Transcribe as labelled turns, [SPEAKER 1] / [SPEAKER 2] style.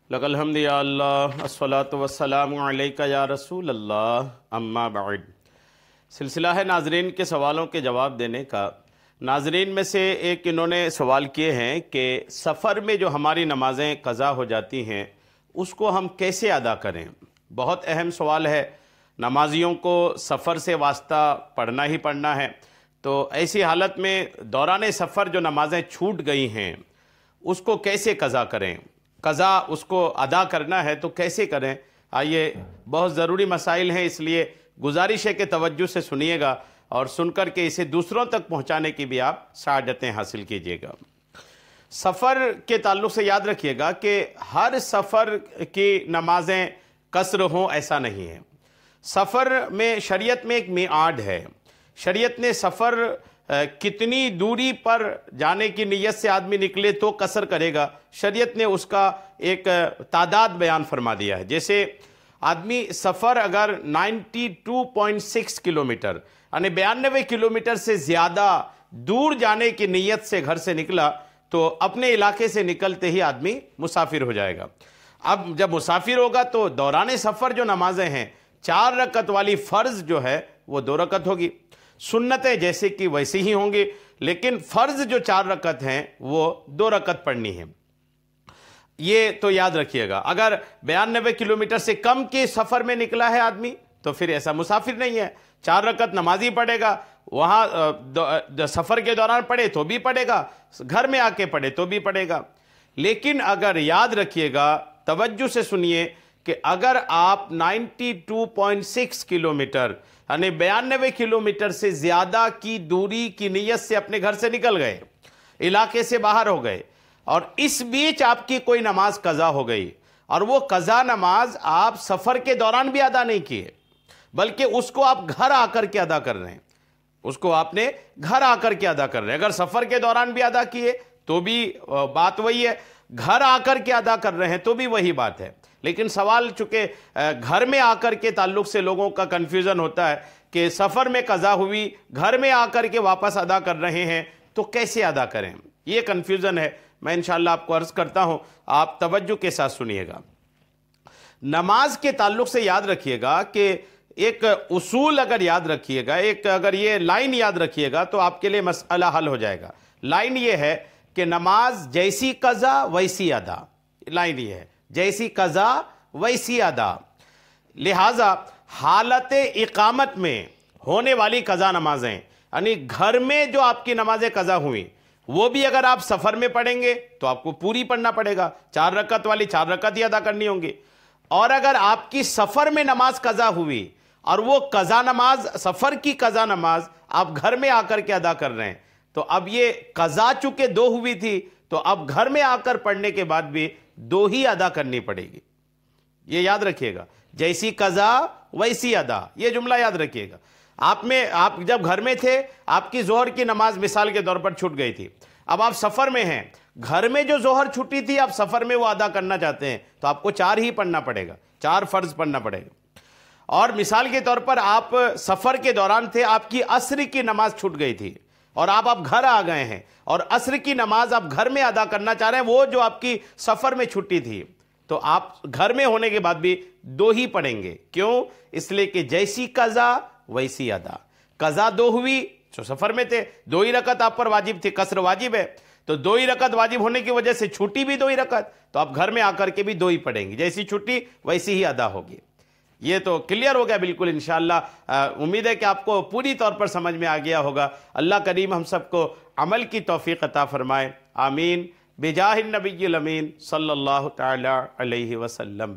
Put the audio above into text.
[SPEAKER 1] لک الحمد یا اللہ الصلاۃ والسلام علیک یا رسول اللہ اما بعد۔ سلسلہ ہے ناظرین کے سوالوں کے جواب دینے کا۔ ناظرین میں سے ایک انہوں نے سوال کیے ہیں کہ سفر میں جو ہماری نمازیں قضا ہو جاتی ہیں اس کو ہم کیسے ادا کریں؟ بہت اہم سوال ہے۔ نمازیوں کو سفر سے واسطہ پڑھنا ہی پڑھنا ہے، تو ایسی حالت میں دوران سفر جو نمازیں چھوٹ گئی ہیں اس کو کیسے قضا کریں؟ قضا اس کو ادا کرنا ہے تو کیسے کریں؟ آئیے، بہت ضروری مسائل ہیں، اس لیے گزارش ہے کہ توجہ سے سنیے گا اور سن کر کے اسے دوسروں تک پہنچانے کی بھی آپ سعادتیں حاصل کیجیے گا۔ سفر کے تعلق سے یاد رکھیے گا کہ ہر سفر کی نمازیں قصر ہوں ایسا نہیں ہے۔ سفر میں شریعت میں ایک میعاد ہے۔ شریعت نے سفر کتنی دوری پر جانے کی نیت سے آدمی نکلے تو قصر کرے گا، شریعت نے اس کا ایک تعداد بیان فرما دیا ہے۔ جیسے آدمی سفر اگر 92.6 کلومیٹر یعنی 92 کلومیٹر سے زیادہ دور جانے کی نیت سے گھر سے نکلا تو اپنے علاقے سے نکلتے ہی آدمی مسافر ہو جائے گا۔ اب جب مسافر ہوگا تو دوران سفر جو نمازیں ہیں 4 رکعت والی فرض جو ہے وہ 2 رکعت ہوگی، سنتیں جیسے کہ ویسی ہی ہوں گی، لیکن فرض جو 4 رکعت ہیں وہ 2 رکعت پڑھنی ہے۔ یہ تو یاد رکھیے گا۔ اگر 92 کلومیٹر سے کم کے سفر میں نکلا ہے آدمی تو پھر ایسا مسافر نہیں ہے، 4 رکعت نماز ہی پڑھے گا، وہاں سفر کے دوران پڑھے تو بھی پڑھے گا، گھر میں آ کے پڑھے تو بھی پڑھے گا۔ لیکن اگر یاد رکھیے گا، توجہ سے سنیے کہ اگر آپ 92.6 کلومیٹر یعنی 92 کلومیٹر سے زیادہ کی دوری کی نیت سے اپنے گھر سے نکل گئے، علاقے سے باہر ہو گئے، اور اس بیچ آپ کی کوئی نماز قضا ہو گئی، اور وہ قضا نماز آپ سفر کے دوران بھی ادا نہیں کیے بلکہ اس کو آپ گھر آ کر کے ادا کر رہے ہیں، اس کو آپ نے گھر آ کر کے ادا کر رہے ہیں۔ اگر سفر کے دوران بھی ادا کیے تو بھی بات وہی ہے، گھر آ کر کے ادا کر رہے ہیں تو بھی وہی بات ہے۔ لیکن سوال چونکہ گھر میں آ کر کے تعلق سے لوگوں کا کنفیوژن ہوتا ہے کہ سفر میں قضا ہوئی، گھر میں آ کر کے واپس ادا کر رہے ہیں تو کیسے ادا کریں؟ یہ کنفیوژن ہے۔ میں انشاءاللہ آپ کو عرض کرتا ہوں، آپ توجہ کے ساتھ سنیے گا۔ نماز کے تعلق سے یاد رکھیے گا کہ ایک اصول اگر یاد رکھیے گا، اگر یہ لائن یاد رکھیے گا تو آپ کے لیے مسئلہ حل ہو جائے گا۔ لائن یہ ہے کہ نماز جیسی قضا ویسی ادا، لائن یہ ہے، جیسی قضا ویسی ادا۔ لہٰذا حالت اقامت میں ہونے والی قضا نمازیں یعنی گھر میں جو آپ کی نمازیں قضا ہوئیں وہ بھی اگر آپ سفر میں پڑھیں گے تو آپ کو پوری پڑھنا پڑے گا، 4 رکعت والی 4 رکعت ہی ادا کرنی ہوں گی۔ اور اگر آپ کی سفر میں نماز قضا ہوئی اور وہ قضا نماز، سفر کی قضا نماز آپ گھر میں آ کر کے ادا کر رہے ہیں تو اب یہ قضا چونکہ 2 ہوئی تھی تو اب گھر میں آ کر پڑھنے کے بعد بھی 2 ہی ادا کرنی پڑے گی۔ یہ یاد رکھیے گا، جیسی قضا ویسی ادا، یہ جملہ یاد رکھیے گا۔ آپ جب گھر میں تھے، آپ کی ظہر کی نماز مثال کے طور پر چھوٹ گئی تھی، اب آپ سفر میں ہیں، گھر میں جو ظہر چھٹی تھی آپ سفر میں وہ ادا کرنا چاہتے ہیں تو آپ کو 4 ہی پڑھنا پڑے گا، 4 فرض پڑھنا پڑے گا۔ اور مثال کے طور پر آپ سفر کے دوران تھے، آپ کی عصر کی نماز چھوٹ گئی تھی اور آپ گھر آ گئے ہیں اور عصر کی نماز آپ گھر میں ادا کرنا چاہ رہے ہیں، وہ جو آپ کی سفر میں چھٹی تھی تو آپ گھر میں ہونے کے بعد بھی 2 ہی پڑھیں گے۔ کیوں؟ اس لیے کہ جیسی قضا ویسی ادا۔ قضا 2 ہوئی جو سفر میں تھے، 2 ہی رکعت آپ پر واجب تھی، قصر واجب ہے تو 2 ہی رکعت واجب ہونے کی وجہ سے چھٹی بھی 2 ہی رکعت، تو آپ گھر میں آ کر کے بھی 2 ہی پڑھیں گے، جیسی چھٹی ویسی ہی ادا ہوگی۔ یہ تو کلیئر ہو گیا بالکل انشاءاللہ۔ امید ہے کہ آپ کو پوری طور پر سمجھ میں آ گیا ہوگا۔ اللہ کریم ہم سب کو عمل کی توفیق عطا فرمائے، آمین، بجاہ النبی الامین صلی اللہ تعالی علیہ وسلم۔